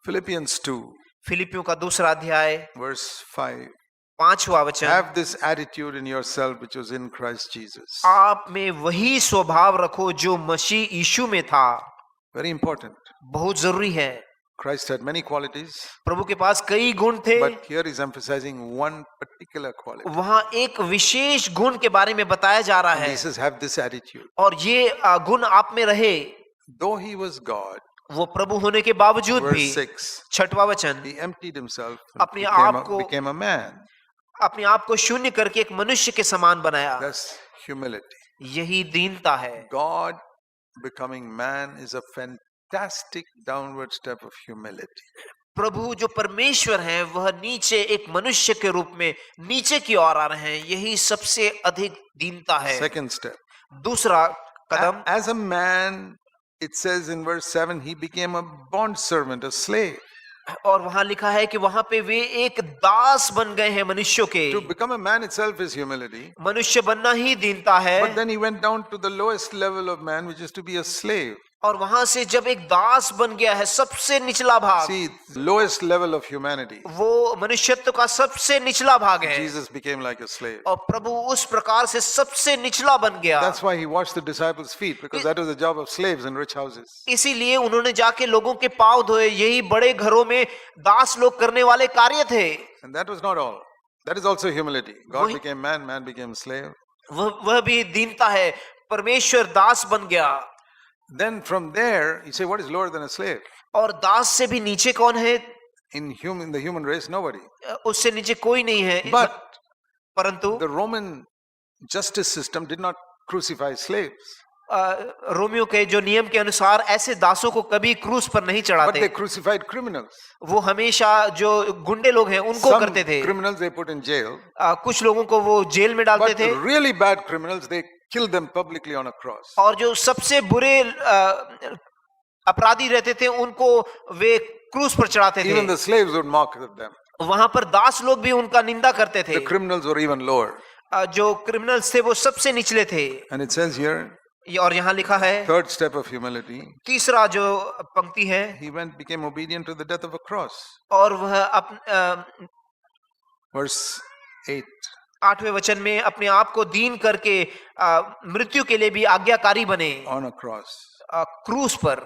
Philippians 2, फिलिपियों का दूसरा अध्याय verse 5. 5वां वचन, Have this attitude in yourself which was in Christ Jesus. आप में वही स्वभाव रखो जो मसीह यीशु में था। Very important. बहुत जरूरी है। Christ had many qualities, प्रभु के पास कई गुण थे, but here he's emphasizing one particular quality. वहां एक विशेष गुण के बारे में बताया जा रहा And है, he says, have this attitude. और ये गुण आप में रहे। Though he was God, वो प्रभु होने के बावजूद भी, verse 6, 6वां वचन, he emptied himself, अपने आप को, became a man. अपने आप को शून्य करके एक मनुष्य के समान बनाया। That's humility. यही दीनता है। God becoming man is a fantastic downward step of humility. प्रभु जो परमेश्वर हैं वह नीचे एक मनुष्य के रूप में नीचे की ओर आ रहे हैं, यही सबसे अधिक दीनता है। Second step. दूसरा कदम, As a man, it says in verse 7, he became a bond servant, a slave. और वहां लिखा है कि वहां पे वे एक दास बन गए हैं मनुष्यों के। To become a man itself is humility. मनुष्य बनना ही दीनता है। But then he went down to the lowest level of man, which is to be a slave. और वहां से जब एक दास बन गया है, सबसे निचला भाग, See, lowest level of humanity. वो मनुष्यत्व का सबसे निचला भाग है। Jesus became like a slave. और प्रभु उस प्रकार से सबसे निचला बन गया। That's why he washed the disciples' feet, because that was the job of slaves in rich houses. इसीलिए उन्होंने जाके लोगों के पांव धोए, यही बड़े घरों में दास लोग करने वाले कार्य थे। And that was not all. That is also humility. God became man, man became slave. वह भी दीनता है, परमेश्वर दास बन गया। Then from there, you say, what is lower than a slave? और दास से भी नीचे कौन है? In the human race, nobody. उससे नीचे कोई नहीं है। But परंतु the Roman justice system did not crucify slaves. Romeo के जो नियम के अनुसार ऐसे दासों को कभी क्रूस पर नहीं But चढ़ाते। they crucified criminals. वो हमेशा जो गुंडे लोग हैं उनको करते थे। Some criminals they put in jail. कुछ लोगों को वो जेल में डालते But थे। really bad criminals, they killed them publicly on a cross. और जो सबसे बुरे अपराधी रहते थे उनको वे क्रूस पर चढ़ाते थे। Even the slaves would mock at them. वहां पर दास लोग भी उनका निंदा करते थे। The criminals were even lower. जो क्रिमिनल्स थे वो सबसे निचले थे। And it says here, और यहाँ लिखा है, third step of humility, तीसरा जो पंक्ति है, he became obedient to the death of a cross. और वह Verse 8. 8वें वचन में अपने आप को दीन करके मृत्यु के लिए भी आज्ञाकारी बने। On a cross. क्रूस पर।